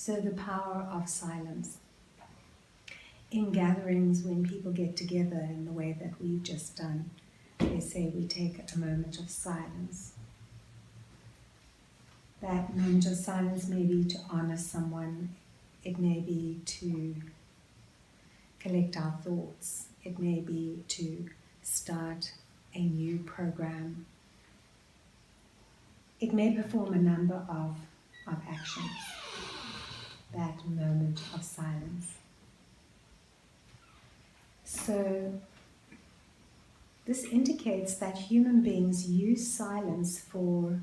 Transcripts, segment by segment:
So the power of silence. In gatherings, when people get together in the way that we've just done, they say we take a moment of silence. That moment of silence may be to honor someone, it may be to collect our thoughts, it may be to start a new program. It may perform a number of actions, that moment of silence. So this indicates that human beings use silence for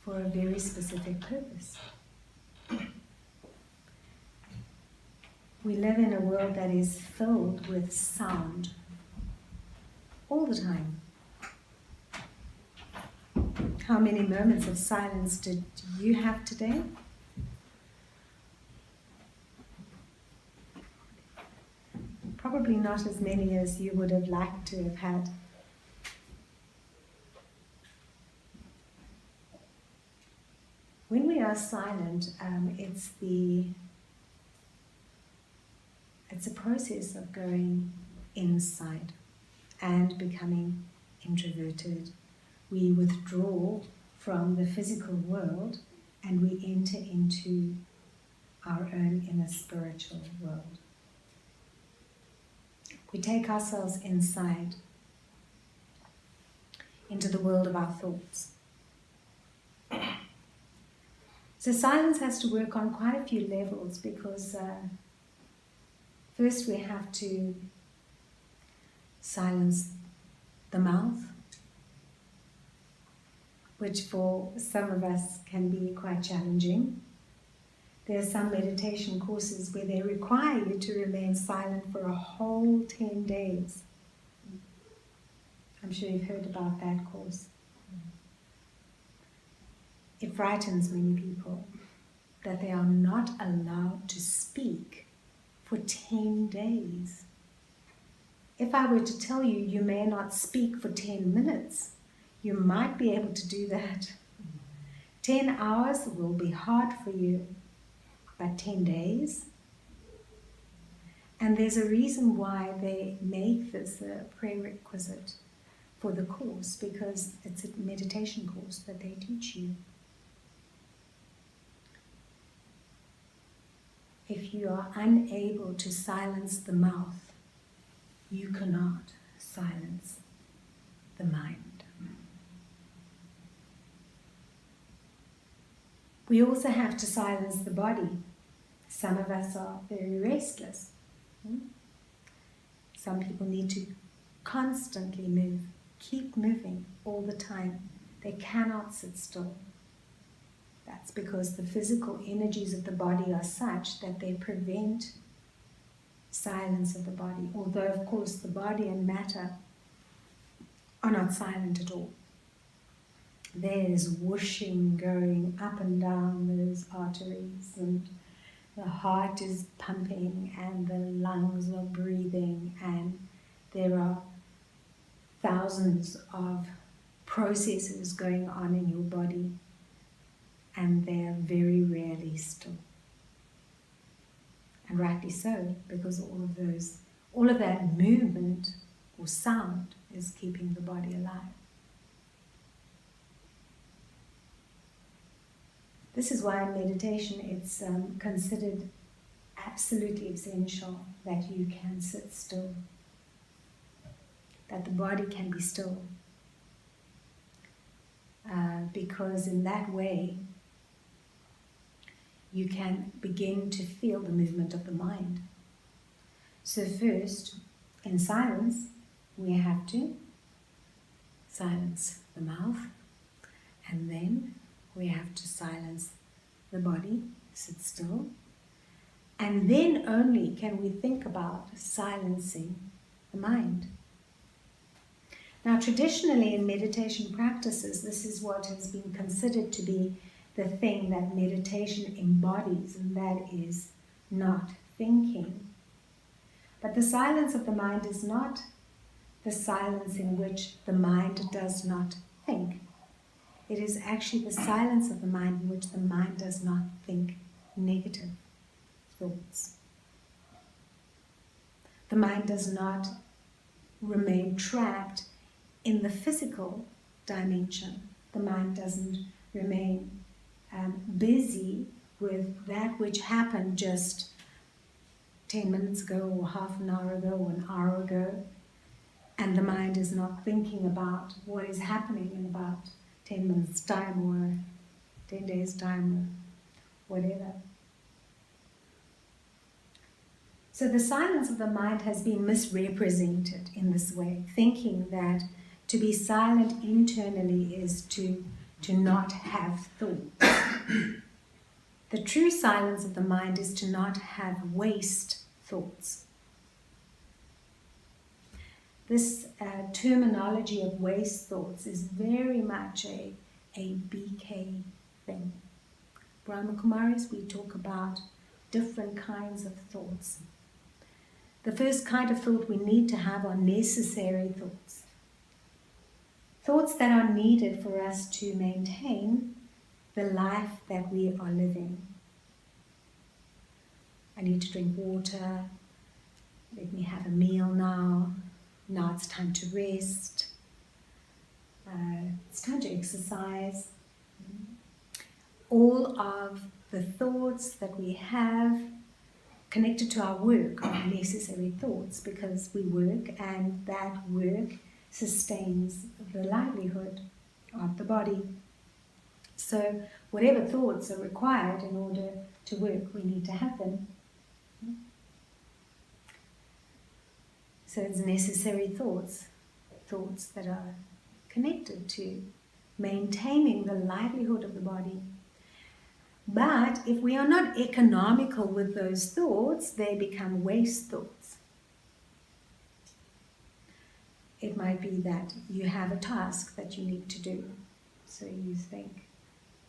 a very specific purpose. We live in a world that is filled with sound all the time. How many moments of silence did you have today? Probably not as many as you would have liked to have had. When we are silent, it's a process of going inside and becoming introverted. We withdraw from the physical world and we enter into our own inner spiritual world. We take ourselves inside into the world of our thoughts. So silence has to work on quite a few levels because first we have to silence the mouth, which for some of us can be quite challenging. There are some meditation courses where they require you to remain silent for a whole 10 days. I'm sure you've heard about that course. It frightens many people that they are not allowed to speak for 10 days. If I were to tell you, you may not speak for 10 minutes, you might be able to do that. 10 hours will be hard for you, but 10 days? And there's a reason why they make this a prerequisite for the course, because it's a meditation course that they teach you. If you are unable to silence the mouth, you cannot silence the mind. We also have to silence the body. Some of us are very restless. Some people need to constantly move, keep moving all the time. They cannot sit still. That's because the physical energies of the body are such that they prevent silence of the body. Although, of course, the body and matter are not silent at all. There's whooshing going up and down those arteries, and the heart is pumping, and the lungs are breathing, and there are thousands of processes going on in your body. And they are very rarely still. And rightly so, because all of that movement or sound is keeping the body alive. This is why in meditation it's considered absolutely essential that you can sit still, that the body can be still, because in that way you can begin to feel the movement of the mind. So first, in silence, we have to silence the mouth, and then we have to silence the body, sit still, and then only can we think about silencing the mind. Now, traditionally in meditation practices, this is what has been considered to be the thing that meditation embodies, and that is not thinking. But the silence of the mind is not the silence in which the mind does not think. It is actually the silence of the mind in which the mind does not think negative thoughts. The mind does not remain trapped in the physical dimension. The mind doesn't remain busy with that which happened just 10 minutes ago or half an hour ago or an hour ago, and the mind is not thinking about what is happening in about 10 minutes time or 10 days time or whatever. So the silence of the mind has been misrepresented in this way, thinking that to be silent internally is to not have thoughts. The true silence of the mind is to not have waste thoughts. This terminology of waste thoughts is very much a BK thing. Brahma Kumaris, we talk about different kinds of thoughts. The first kind of thought we need to have are necessary thoughts. Thoughts that are needed for us to maintain the life that we are living. I need to drink water. Let me have a meal now. Now it's time to rest. It's time to exercise. All of the thoughts that we have connected to our work are necessary thoughts because we work and that work sustains the livelihood of the body. So whatever thoughts are required in order to work, we need to have them. So it's necessary thoughts, thoughts that are connected to maintaining the livelihood of the body. But if we are not economical with those thoughts, they become waste thoughts. It might be that you have a task that you need to do. So you think,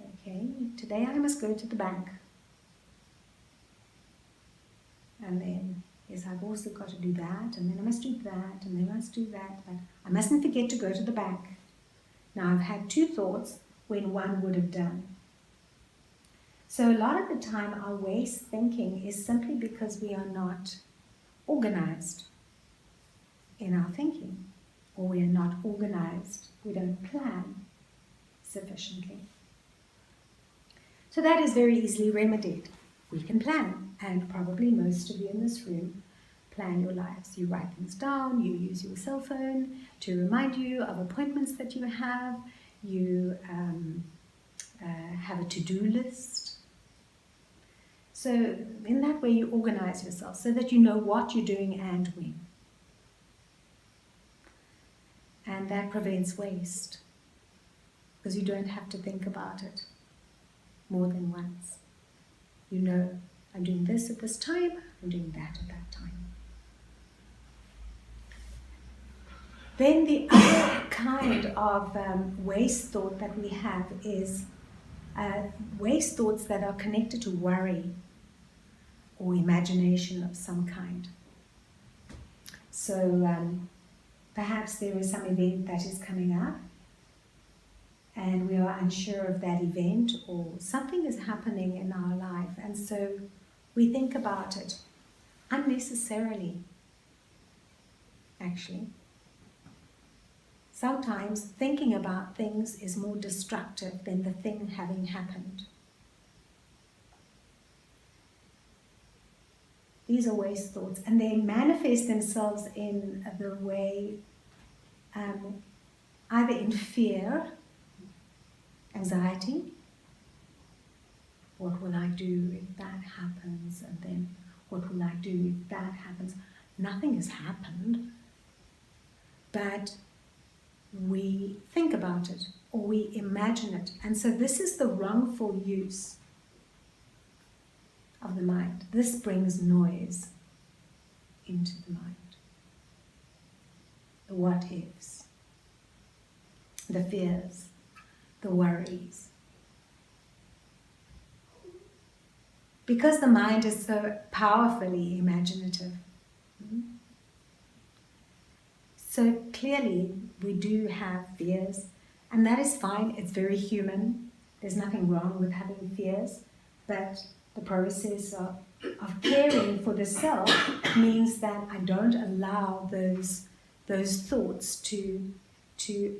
okay, today I must go to the bank. And then, yes, I've also got to do that, and then I must do that, and then I must do that. But I mustn't forget to go to the bank. Now I've had two thoughts when one would have done. So a lot of the time our waste thinking is simply because we are not organized in our thinking, or we are not organized, we don't plan sufficiently. So that is very easily remedied. We can plan, and probably most of you in this room plan your lives. You write things down, you use your cell phone to remind you of appointments that you have, you have a to-do list. So in that way you organize yourself so that you know what you're doing and when. And that prevents waste, because you don't have to think about it more than once. You know, I'm doing this at this time, I'm doing that at that time. Then the other kind of waste thought that we have is waste thoughts that are connected to worry or imagination of some kind. So perhaps there is some event that is coming up and we are unsure of that event, or something is happening in our life, and so we think about it unnecessarily, actually. Sometimes thinking about things is more destructive than the thing having happened. These are waste thoughts, and they manifest themselves in the way, either in fear, anxiety. What will I do if that happens? And then what will I do if that happens? Nothing has happened, but we think about it or we imagine it. And so this is the wrongful use of the mind. This brings noise into the mind. The what ifs, the fears, the worries. Because the mind is so powerfully imaginative. So clearly we do have fears And that is fine, it's very human. There's nothing wrong with having fears, but the process of caring for the self means that I don't allow those thoughts to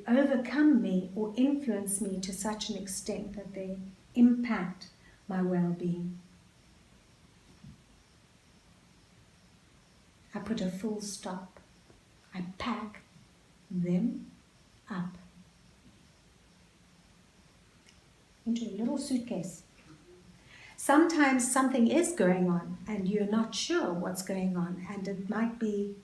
overcome me or influence me to such an extent that they impact my well-being. I put a full stop. I pack them up into a little suitcase. Sometimes something is going on and you're not sure what's going on, and it might be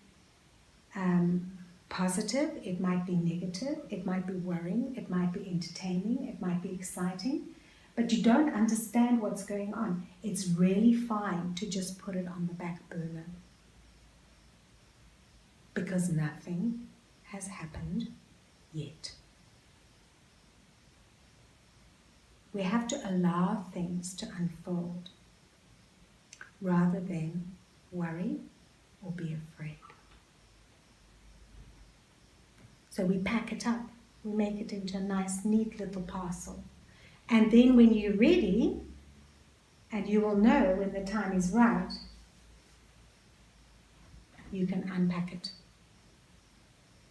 positive, it might be negative, it might be worrying, it might be entertaining, it might be exciting, but you don't understand what's going on. It's really fine to just put it on the back burner, because nothing has happened yet. We have to allow things to unfold rather than worry or be afraid. So we pack it up, we make it into a nice, neat little parcel. And then when you're ready, and you will know when the time is right, you can unpack it.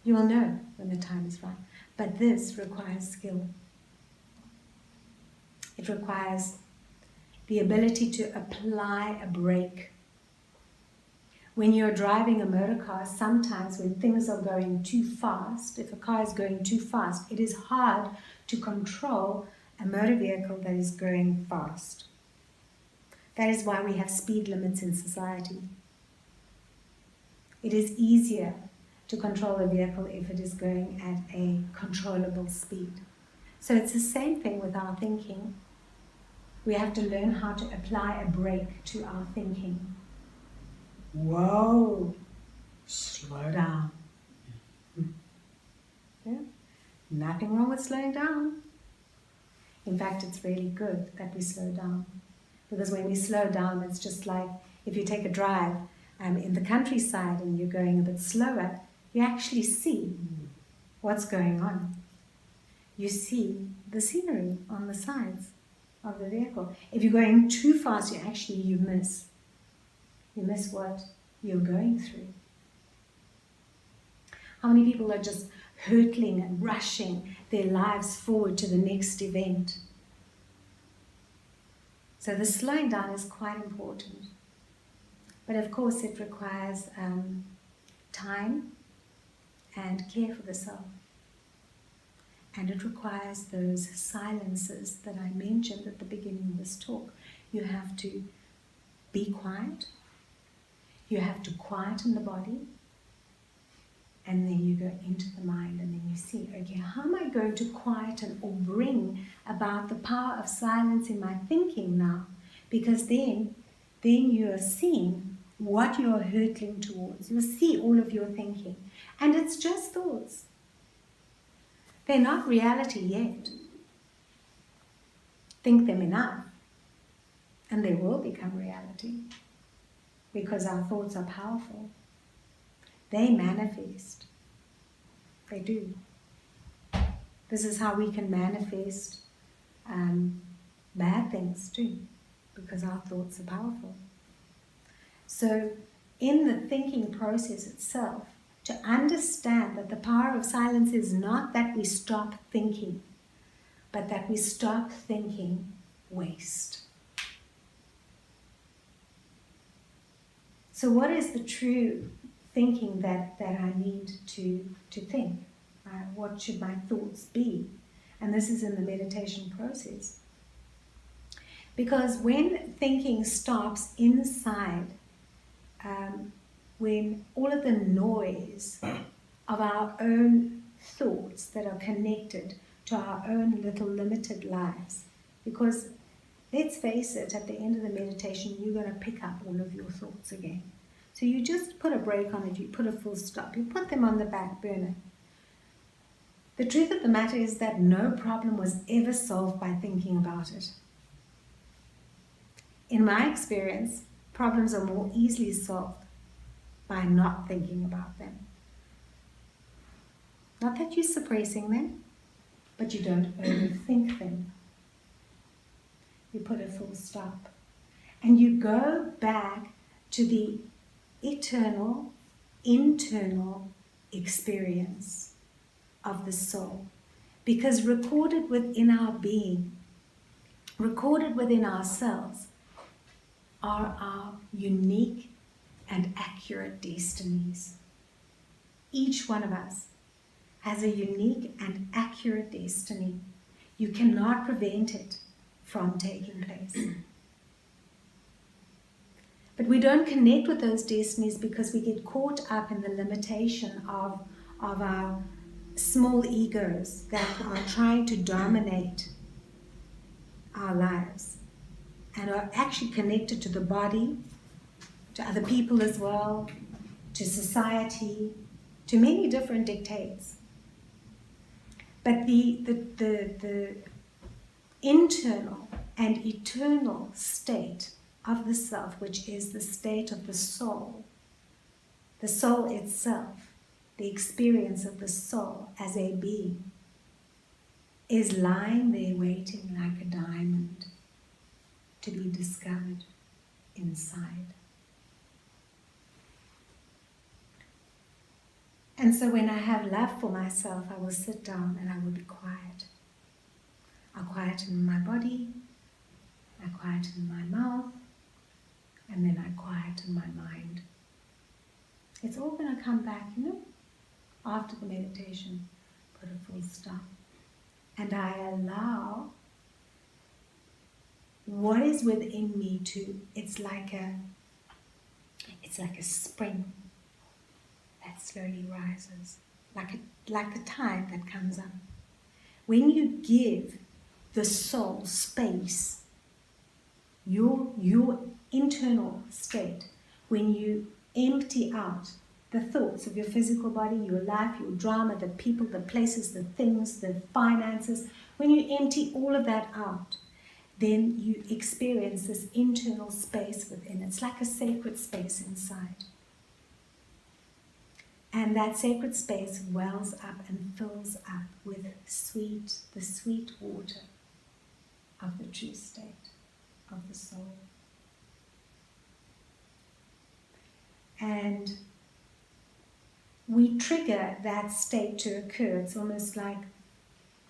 You will know when the time is right. But this requires skill. It requires the ability to apply a brake. When you're driving a motor car, sometimes when things are going too fast, if a car is going too fast, it is hard to control a motor vehicle that is going fast. That is why we have speed limits in society. It is easier to control a vehicle if it is going at a controllable speed. So it's the same thing with our thinking. We have to learn how to apply a brake to our thinking. Whoa, slow down. Yeah? Nothing wrong with slowing down. In fact, it's really good that we slow down. Because when we slow down, it's just like if you take a drive in the countryside and you're going a bit slower, you actually see what's going on. You see the scenery on the sides of the vehicle. If you're going too fast, you miss. You miss what you're going through. How many people are just hurtling and rushing their lives forward to the next event? So the slowing down is quite important. But of course it requires time and care for the self. And it requires those silences that I mentioned at the beginning of this talk. You have to be quiet. You have to quieten the body. And then you go into the mind and then you see, okay, how am I going to quieten or bring about the power of silence in my thinking now? Because then you are seeing what you are hurtling towards. You'll see all of your thinking. And it's just thoughts. They're not reality yet. Think them enough, and they will become reality, because our thoughts are powerful. They manifest. They do. This is how we can manifest bad things too, because our thoughts are powerful. So in the thinking process itself, to understand that the power of silence is not that we stop thinking, but that we stop thinking waste. So what is the true thinking that I need to think? What should my thoughts be? And this is in the meditation process. Because when thinking stops inside, when all of the noise of our own thoughts that are connected to our own little limited lives, because let's face it, at the end of the meditation, you're going to pick up all of your thoughts again. So you just put a break on it, you put a full stop, you put them on the back burner. The truth of the matter is that no problem was ever solved by thinking about it. In my experience, problems are more easily solved by not thinking about them. Not that you're suppressing them, but you don't overthink them. You put a full stop. And you go back to the eternal, internal experience of the soul. Because recorded within our being, recorded within ourselves, are our unique and accurate destinies. Each one of us has a unique and accurate destiny. You cannot prevent it from taking place. But we don't connect with those destinies because we get caught up in the limitation of our small egos that are trying to dominate our lives and are actually connected to the body, to other people as well, to society, to many different dictates. But the internal and eternal state of the self, which is the state of the soul itself, the experience of the soul as a being, is lying there waiting like a diamond to be discovered inside. And so when I have love for myself, I will sit down and I will be quiet. I'll quieten my body, I quieten my mouth, and then I quieten my mind. It's all going to come back, after the meditation. Put a full stop. And I allow what is within me to, it's like a spring that slowly rises, like the tide that comes up. When you give the soul space, your internal state, when you empty out the thoughts of your physical body, your life, your drama, the people, the places, the things, the finances, when you empty all of that out, then you experience this internal space within. It's like a sacred space inside. And that sacred space wells up and fills up with the sweet water of the true state of the soul. And we trigger that state to occur. It's almost like,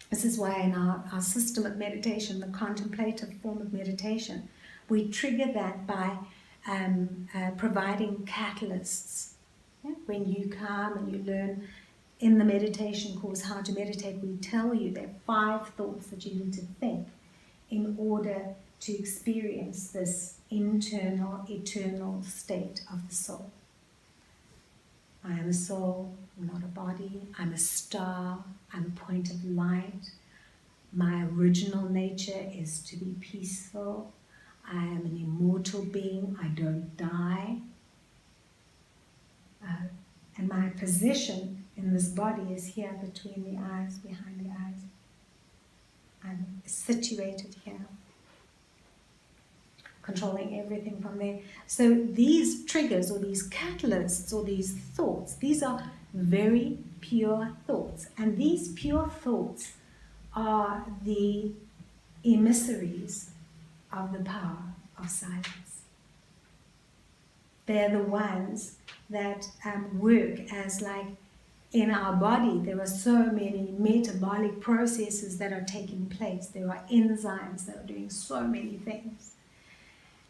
this is why in our system of meditation, the contemplative form of meditation, we trigger that by providing catalysts. Yeah? When you come and you learn in the meditation course how to meditate, we tell you there are 5 thoughts that you need to think in order to experience this internal, eternal state of the soul. I am a soul, I'm not a body. I'm a star, I'm a point of light. My original nature is to be peaceful. I am an immortal being, I don't die. And my position in this body is here between the eyes, behind the eyes. I'm situated here, controlling everything from there. So these triggers or these catalysts or these thoughts, these are very pure thoughts. And these pure thoughts are the emissaries of the power of silence. They're the ones that work as like in our body. There are so many metabolic processes that are taking place. There are enzymes that are doing so many things.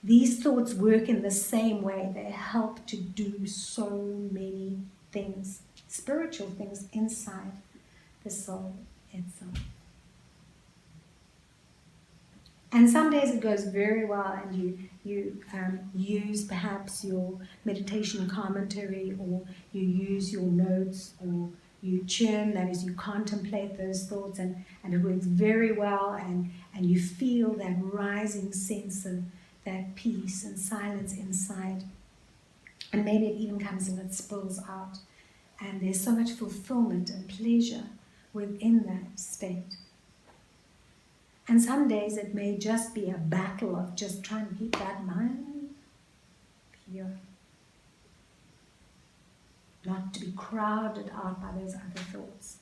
These thoughts work in the same way. They help to do so many things, spiritual things inside the soul itself. And some days it goes very well and you use perhaps your meditation commentary, or you use your notes, or you churn, that is you contemplate those thoughts, and it works very well, and you feel that rising sense of that peace and silence inside. And maybe it even comes and it spills out. And there's so much fulfillment and pleasure within that state. And some days it may just be a battle of just trying to keep that mind pure. Not to be crowded out by those other thoughts.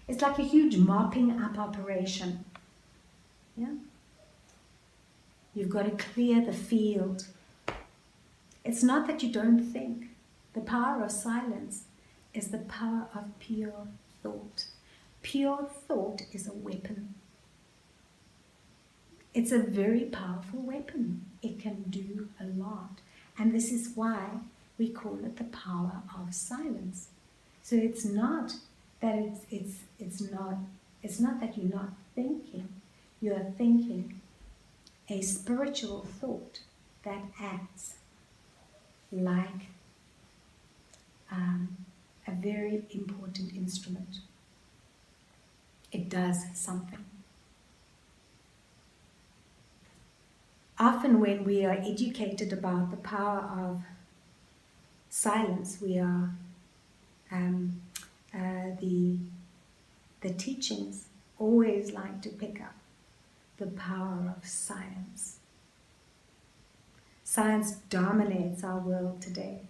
It's like a huge mopping up operation. Yeah? You've got to clear the field. It's not that you don't think. The power of silence is the power of pure thought. Pure thought is a weapon. It's a very powerful weapon. It can do a lot. And this is why we call it the power of silence. So it's not that it's not that you're not thinking. You're thinking a spiritual thought that acts like a very important instrument. It does something. Often when we are educated about the power of silence, we are the teachings always like to pick up the power of science. Science dominates our world today.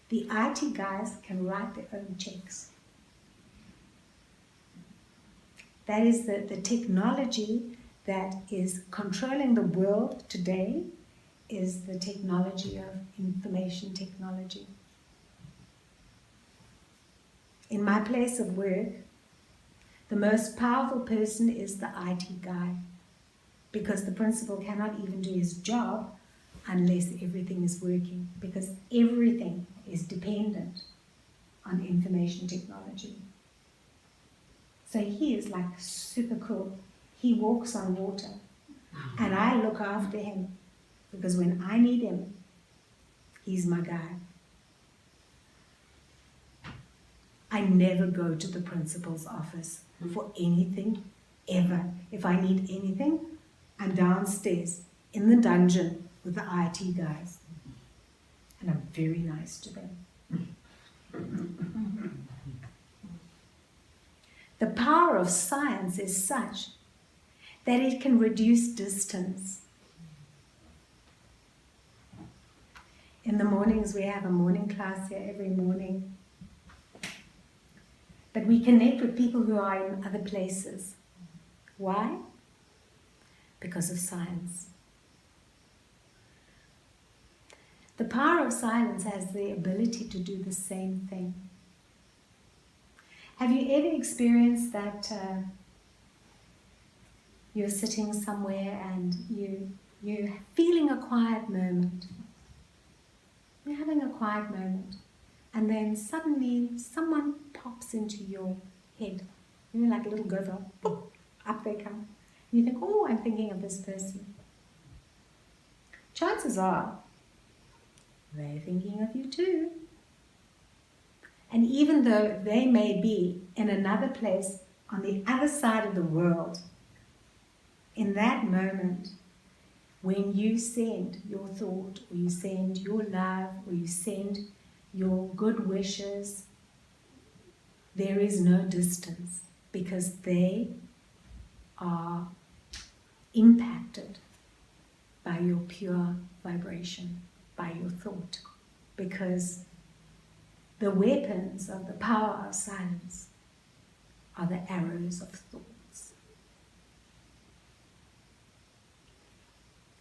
The IT guys can write their own checks. That is the technology that is controlling the world today, is the technology of information technology. In my place of work, the most powerful person is the IT guy, because the principal cannot even do his job unless everything is working, because everything is dependent on information technology. So he is like super cool. He walks on water, and I look after him, because when I need him, he's my guy. I never go to the principal's office for anything, ever. If I need anything, I'm downstairs in the dungeon with the IT guys. And I'm very nice to them. The power of science is such that it can reduce distance. In the mornings, we have a morning class here every morning. But we connect with people who are in other places. Why? Because of science. The power of silence has the ability to do the same thing. Have you ever experienced that you're sitting somewhere and you're feeling a quiet moment? You're having a quiet moment. And then suddenly someone pops into your head. You're like a little gopher. Boop, up they come. And you think, oh, I'm thinking of this person. Chances are they're thinking of you too. And even though they may be in another place on the other side of the world, in that moment, when you send your thought, or you send your love, or you send your good wishes, there is no distance, because they are impacted by your pure vibration, by your thought, because the weapons of the power of silence are the arrows of thoughts.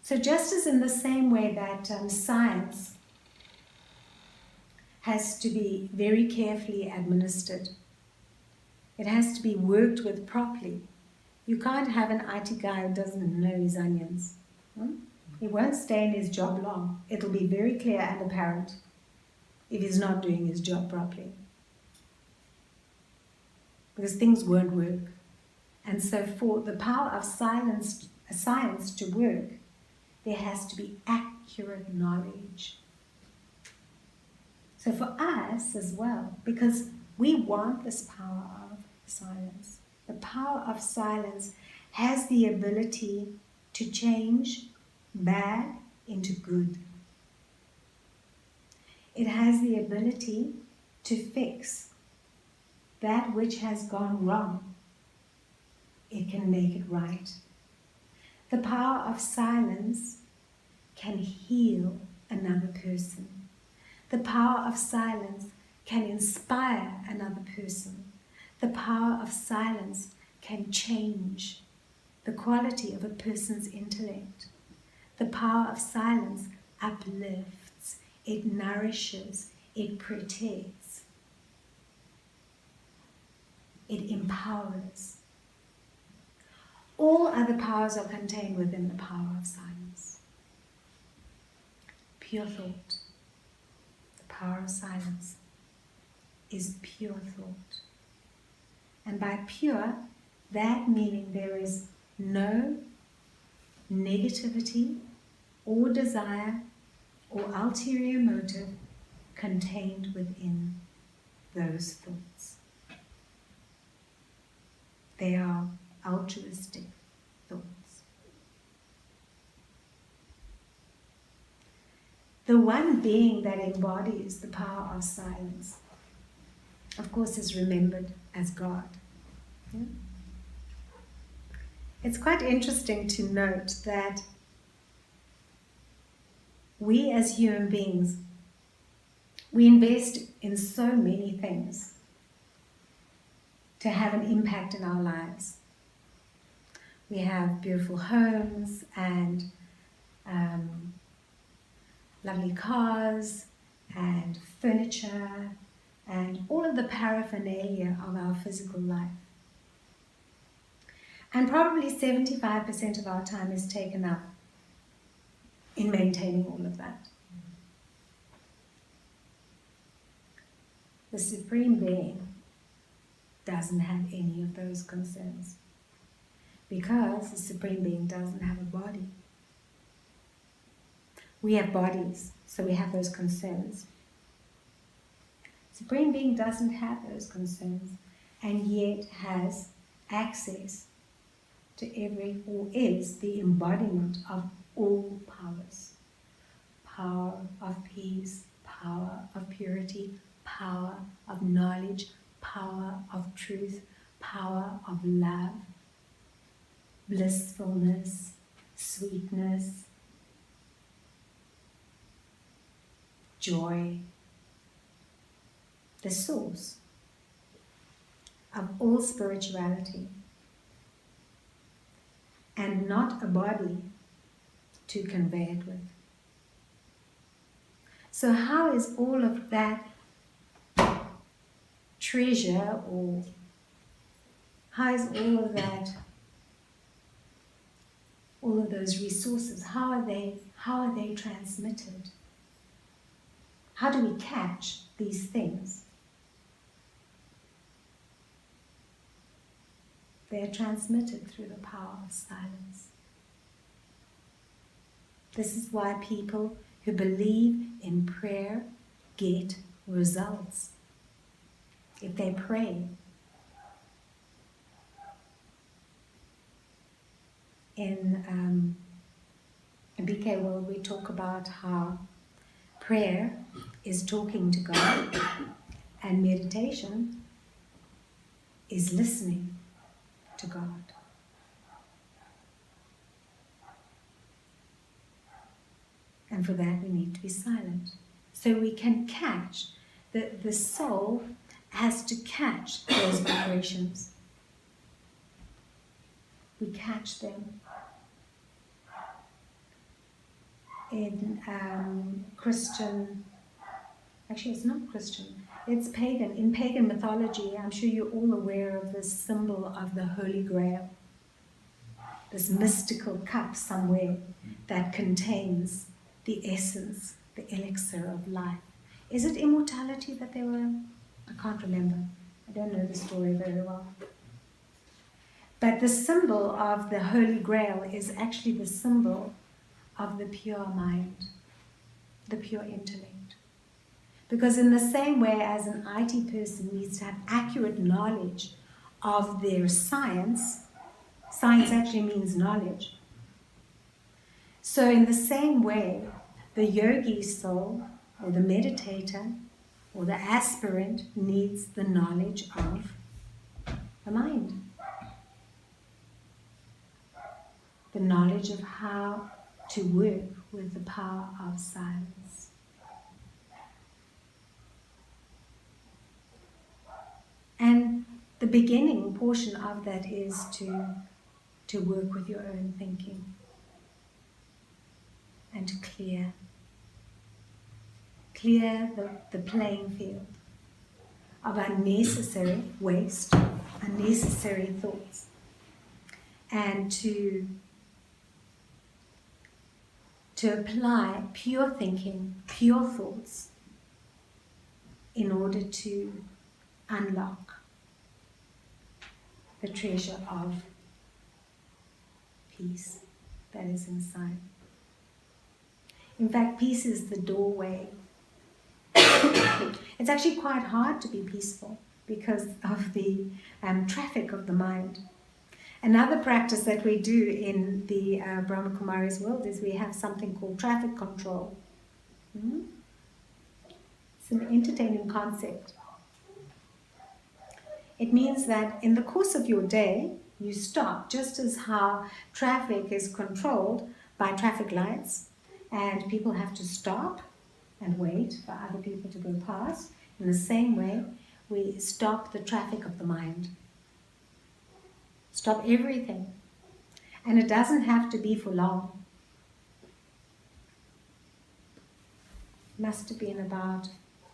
So just as in the same way that science has to be very carefully administered, it has to be worked with properly. You can't have an IT guy who doesn't know his onions. He won't stay in his job long. It'll be very clear and apparent if he's not doing his job properly, because things won't work. And so for the power of science to work, there has to be accurate knowledge. So for us as well, because we want this power of silence, the power of silence has the ability to change bad into good. It has the ability to fix that which has gone wrong. It can make it right. The power of silence can heal another person. The power of silence can inspire another person. The power of silence can change the quality of a person's intellect. The power of silence uplifts, it nourishes, it protects, it empowers. All other powers are contained within the power of silence. Pure thought, the power of silence, is pure thought. And by pure, that meaning there is no negativity or desire or ulterior motive contained within those thoughts. They are altruistic thoughts. The one being that embodies the power of silence, of course, is remembered as God. Yeah? It's quite interesting to note that we as human beings, we invest in so many things to have an impact in our lives. We have beautiful homes and lovely cars and furniture and all of the paraphernalia of our physical life. And probably 75% of our time is taken up in maintaining all of that. The Supreme Being doesn't have any of those concerns because the Supreme Being doesn't have a body. We have bodies, so we have those concerns. Supreme Being doesn't have those concerns and yet has access to every, or is the embodiment of all powers. Power of peace, power of purity, power of knowledge, power of truth, power of love, blissfulness, sweetness, joy, the source of all spirituality, and not a body to convey it with. So how is all of that treasure, or how is all of that, all of those resources, how are they transmitted? How do we catch these things? They are transmitted through the power of silence. This is why people who believe in prayer get results. If they pray, in BK World we talk about how prayer is talking to God and meditation is listening to God. And for that we need to be silent. So we can catch, the soul has to catch those vibrations. We catch them. In Christian, actually it's not Christian, it's pagan. In pagan mythology, I'm sure you're all aware of this symbol of the Holy Grail. This mystical cup somewhere that contains the essence, the elixir of life. Is it immortality that they were? I can't remember. I don't know the story very well. But the symbol of the Holy Grail is actually the symbol of the pure mind, the pure intellect. Because in the same way as an IT person needs to have accurate knowledge of their science, science actually means knowledge. So in the same way, the yogi soul, or the meditator, or the aspirant needs the knowledge of the mind. The knowledge of how to work with the power of silence. And the beginning portion of that is to work with your own thinking and to clear the playing field of unnecessary waste, unnecessary thoughts, and to apply pure thinking, pure thoughts, in order to unlock the treasure of peace that is inside. In fact, peace is the doorway. It's actually quite hard to be peaceful because of the traffic of the mind. Another practice that we do in the Brahma Kumari's world is we have something called traffic control. It's an entertaining concept. It means that in the course of your day, you stop, just as how traffic is controlled by traffic lights, and people have to stop and wait for other people to go past. In the same way, we stop the traffic of the mind. Stop everything. And it doesn't have to be for long. It must have been about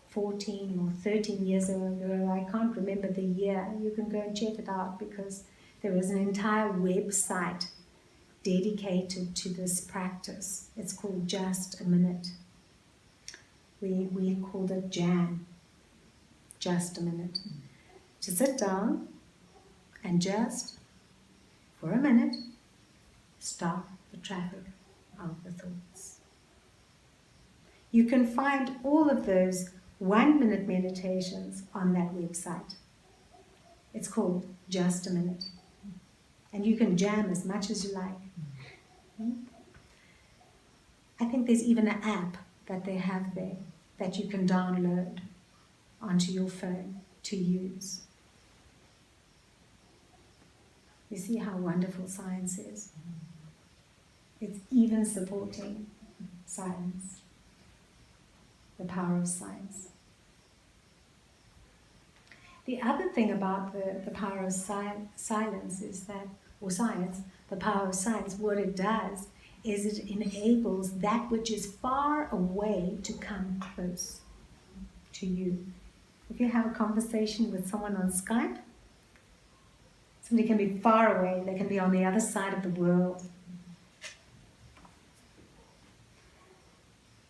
14 or 13 years ago. I can't remember the year. You can go and check it out because there was an entire website dedicated to this practice. It's called Just a Minute. We called it JAM, Just a Minute. To sit down and just, for a minute, stop the traffic of the thoughts. You can find all of those 1-minute meditations on that website. It's called Just a Minute. And you can jam as much as you like. I think there's even an app that they have there that you can download onto your phone to use. You see how wonderful science is? It's even supporting science, the power of science. The other thing about the power of silence is that, or science, the power of science, what it does is it enables that which is far away to come close to you. If you have a conversation with someone on Skype, somebody can be far away, they can be on the other side of the world.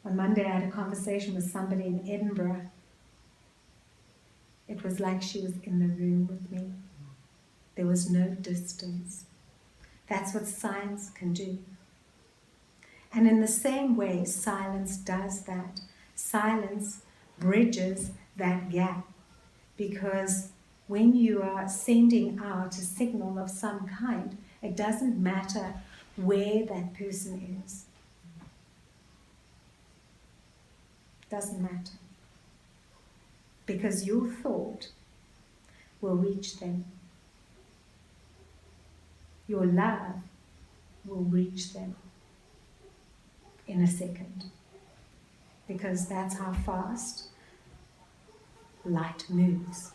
On Monday I had a conversation with somebody in Edinburgh. It was like she was in the room with me. There was no distance. That's what science can do. And in the same way, silence does that. Silence bridges that gap. Because when you are sending out a signal of some kind, it doesn't matter where that person is. It doesn't matter. Because your thought will reach them. Your love will reach them in a second. Because that's how fast light moves.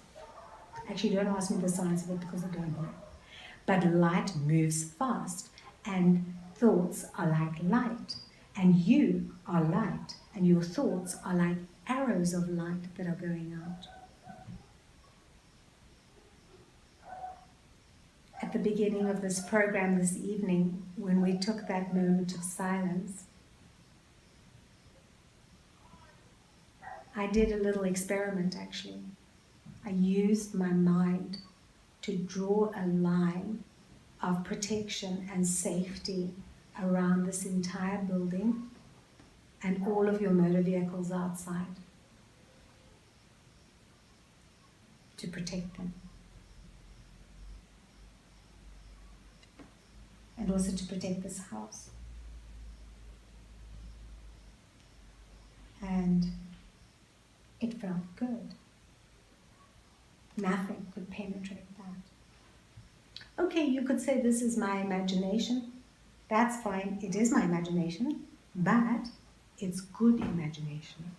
Actually, don't ask me the science of it because I don't know. But light moves fast, and thoughts are like light, and you are light, and your thoughts are like arrows of light that are going out. At the beginning of this program this evening, when we took that moment of silence, I did a little experiment actually. I used my mind to draw a line of protection and safety around this entire building and all of your motor vehicles outside to protect them. And also to protect this house. And it felt good. Nothing could penetrate that. Okay, you could say this is my imagination. That's fine, it is my imagination, but it's good imagination.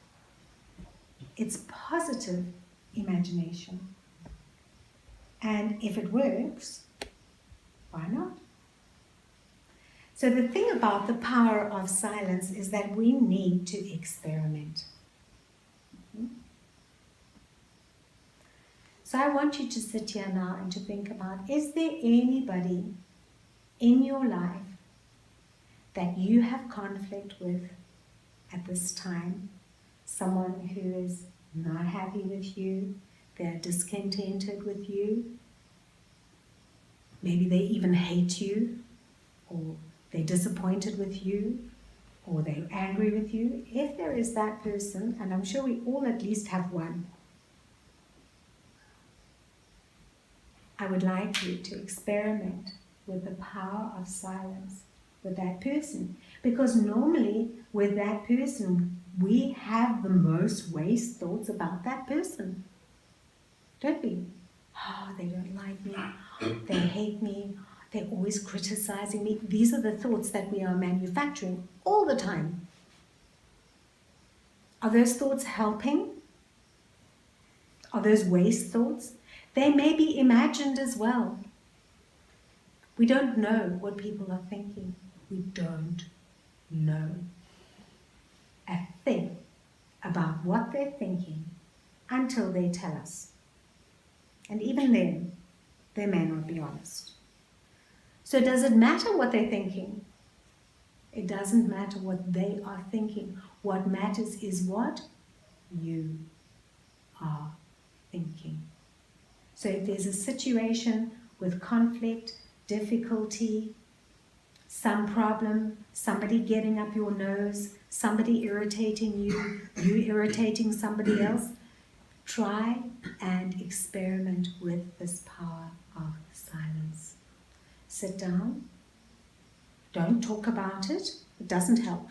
It's positive imagination. And if it works, why not? So the thing about the power of silence is that we need to experiment. So I want you to sit here now and to think about, is there anybody in your life that you have conflict with at this time? Someone who is not happy with you, they're discontented with you, maybe they even hate you, or they're disappointed with you, or they're angry with you. If there is that person, and I'm sure we all at least have one, I would like you to experiment with the power of silence with that person. Because normally with that person, we have the most waste thoughts about that person. Don't we? Oh, they don't like me. They hate me. They're always criticizing me. These are the thoughts that we are manufacturing all the time. Are those thoughts helping? Are those waste thoughts? They may be imagined as well. We don't know what people are thinking. We don't know a thing about what they're thinking until they tell us. And even then, they may not be honest. So does it matter what they're thinking? It doesn't matter what they are thinking. What matters is what you are thinking. So if there's a situation with conflict, difficulty, some problem, somebody getting up your nose, somebody irritating you, you irritating somebody else, try and experiment with this power of silence. Sit down. Don't talk about it. It doesn't help.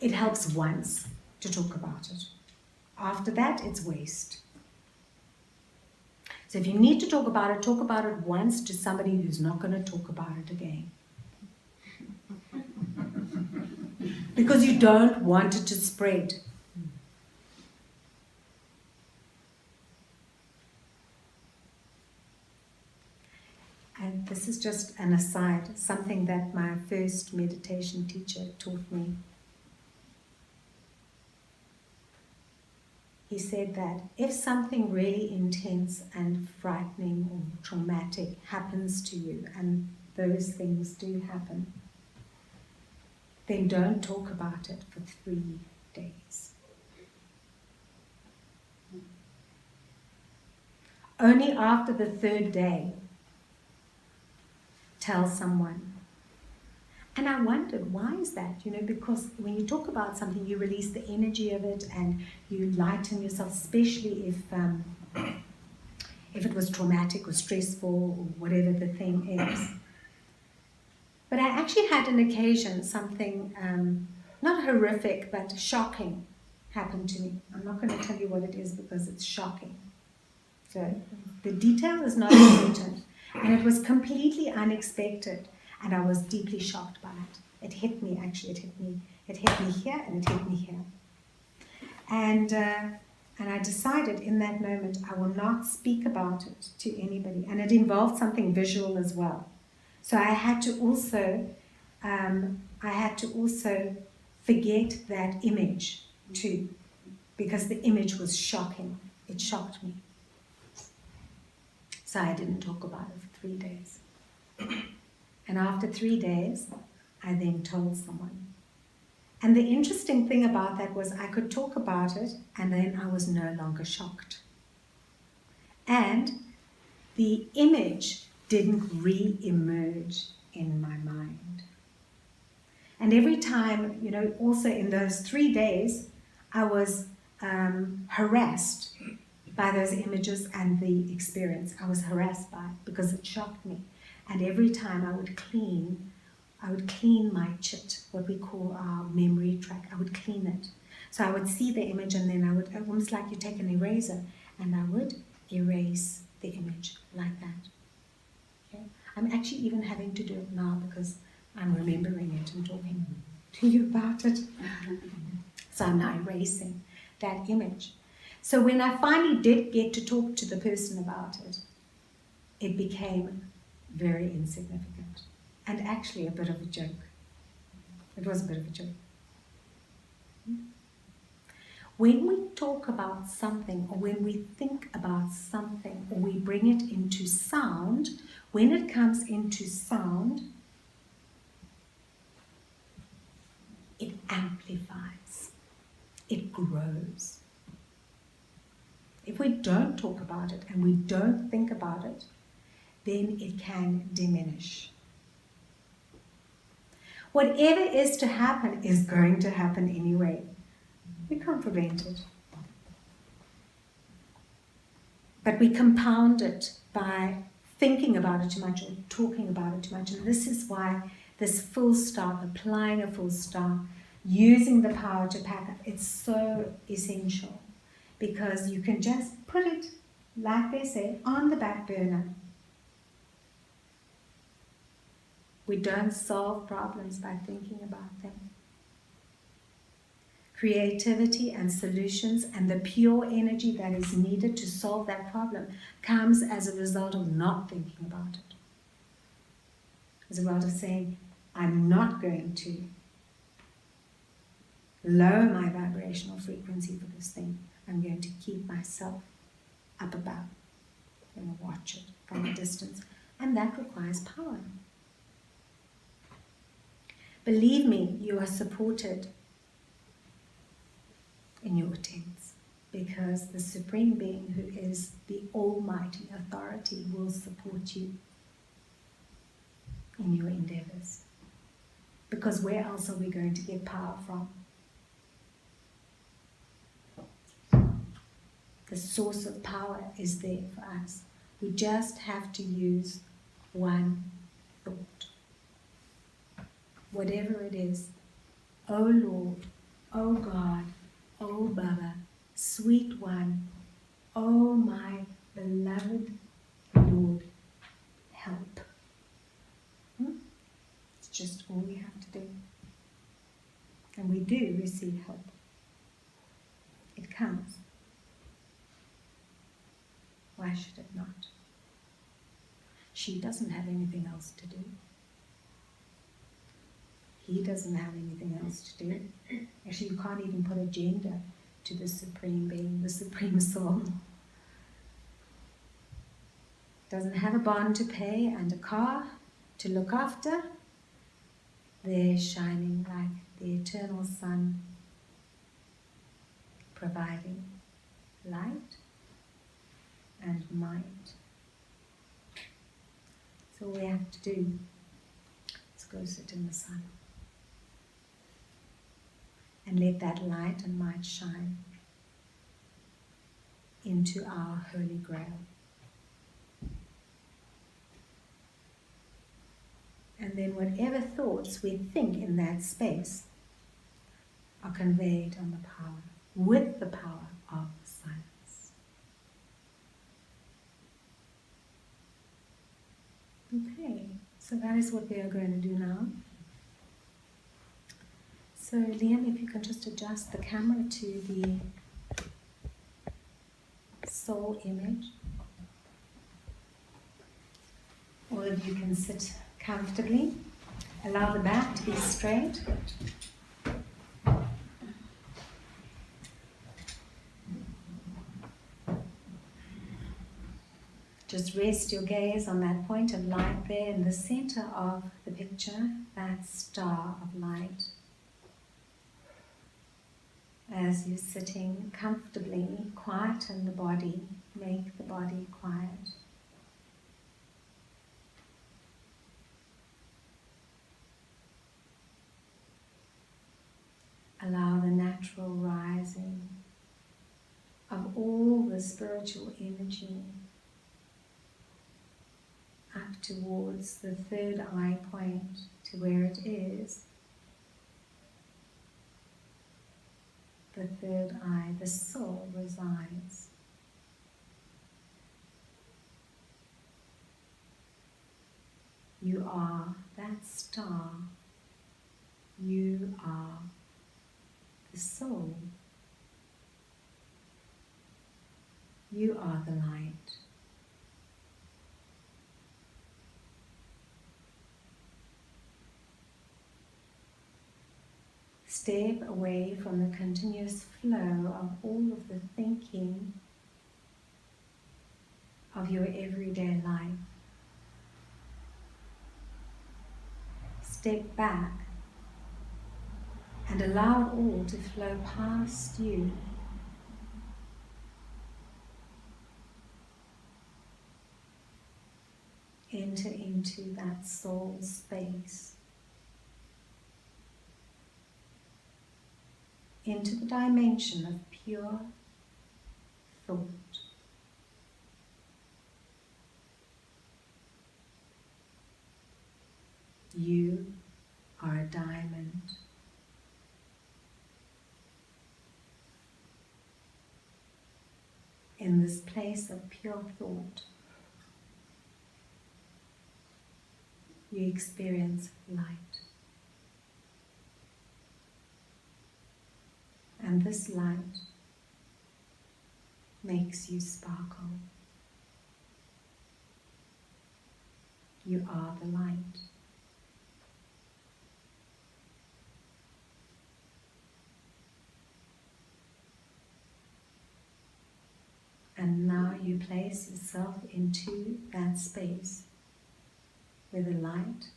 It helps once to talk about it. After that, it's waste. So if you need to talk about it once to somebody who's not going to talk about it again. Because you don't want it to spread. And this is just an aside, something that my first meditation teacher taught me. He said that if something really intense and frightening or traumatic happens to you, and those things do happen, then don't talk about it for 3 days. Only after the 3rd day, tell someone. And I wondered, why is that? Because when you talk about something, you release the energy of it and you lighten yourself, especially if it was traumatic or stressful or whatever the thing is. But I actually had an occasion, something not horrific, but shocking happened to me. I'm not going to tell you what it is because it's shocking. So the detail is not important. And it was completely unexpected. And I was deeply shocked by it. It hit me, actually. It hit me here and it hit me here. And I decided in that moment I will not speak about it to anybody. And it involved something visual as well. So I had to also forget that image too, because the image was shocking. It shocked me. So I didn't talk about it for 3 days. And after 3 days, I then told someone. And the interesting thing about that was I could talk about it and then I was no longer shocked. And the image didn't re-emerge in my mind. And every time, also in those 3 days, I was harassed by those images and the experience. I was harassed by it because it shocked me. And every time I would clean my chit, what we call our memory track. I would clean it. So I would see the image and then I would, almost like you take an eraser, and I would erase the image like that. Okay? I'm actually even having to do it now because I'm remembering it and talking to you about it. So I'm now erasing that image. So when I finally did get to talk to the person about it, it became very insignificant and actually a bit of a joke. It was a bit of a joke. When we talk about something, or when we think about something, or we bring it into sound, when it comes into sound, it amplifies, it grows. If we don't talk about it and we don't think about it, then it can diminish. Whatever is to happen is going to happen anyway. We can't prevent it. But we compound it by thinking about it too much or talking about it too much. And this is why this full stop, applying a full stop, using the power to pack up, it's so essential. Because you can just put it, like they say, on the back burner. We don't solve problems by thinking about them. Creativity and solutions and the pure energy that is needed to solve that problem comes as a result of not thinking about it. As a result of saying, I'm not going to lower my vibrational frequency for this thing. I'm going to keep myself up above. I'm going to watch it from a distance. And that requires power. Believe me, you are supported in your attempts, because the Supreme Being, who is the Almighty Authority, will support you in your endeavors. Because where else are we going to get power from? The source of power is there for us. We just have to use one thought. Whatever it is, O Lord, O God, O Baba, sweet one, O my beloved Lord, help. It's just all we have to do. And we do receive help. It comes. Why should it not? She doesn't have anything else to do. He doesn't have anything else to do. Actually, you can't even put a gender to the Supreme Being, the Supreme Soul. Doesn't have a bond to pay and a car to look after. They're shining like the eternal sun, providing light and might. So all we have to do is go sit in the sun and let that light and might shine into our Holy Grail. And then whatever thoughts we think in that space are conveyed on the power, with the power of silence. Okay, so that is what we are going to do now. So Liam, if you can just adjust the camera to the soul image. All of you can sit comfortably. Allow the back to be straight. Just rest your gaze on that point of light there in the center of the picture, that star of light. As you're sitting comfortably, quieten the body, make the body quiet. Allow the natural rising of all the spiritual energy up towards the third eye point, to where it is. The third eye, the soul resides. You are that star. You are the soul. You are the light. Step away from the continuous flow of all of the thinking of your everyday life. Step back and allow it all to flow past you. Enter into that soul space. Into the dimension of pure thought. You are a diamond. In this place of pure thought, you experience light. And this light makes you sparkle. You are the light. And now you place yourself into that space where the light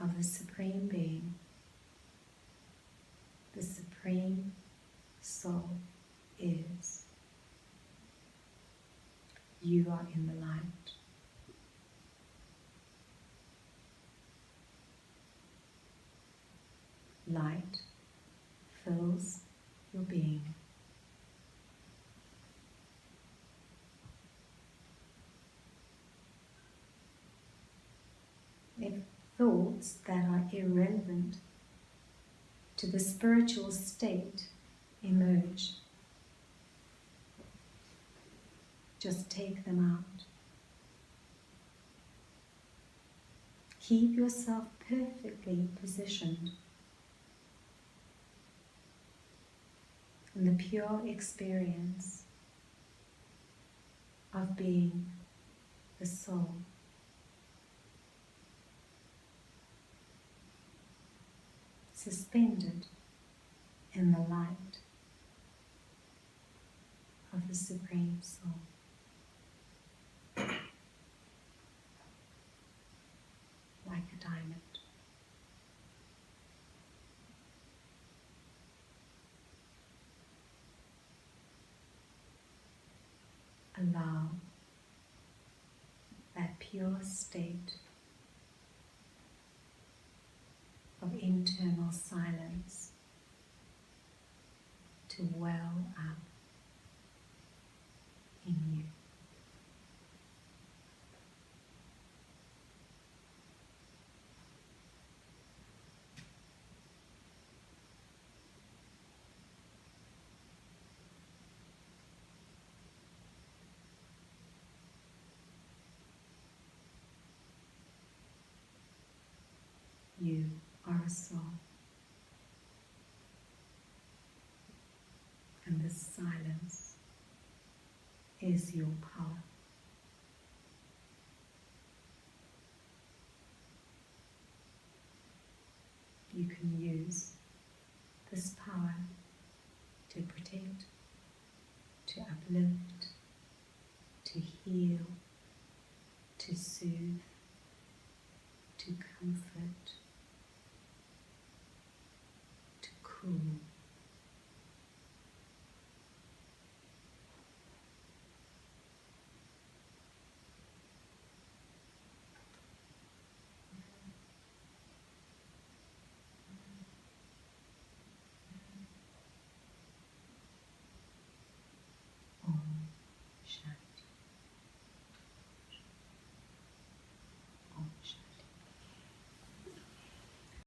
of the Supreme Being, the Supreme Soul is. You are in the light. Light fills your being. If thoughts that are irrelevant to the spiritual state emerge, just take them out. Keep yourself perfectly positioned in the pure experience of being the soul. Suspended in the light of the Supreme Soul. Like a diamond. Allow that pure state of internal silence to well up in you. You are a soul. And this silence is your power. You can use this power to protect, to uplift, to heal, to soothe, to comfort, to cool.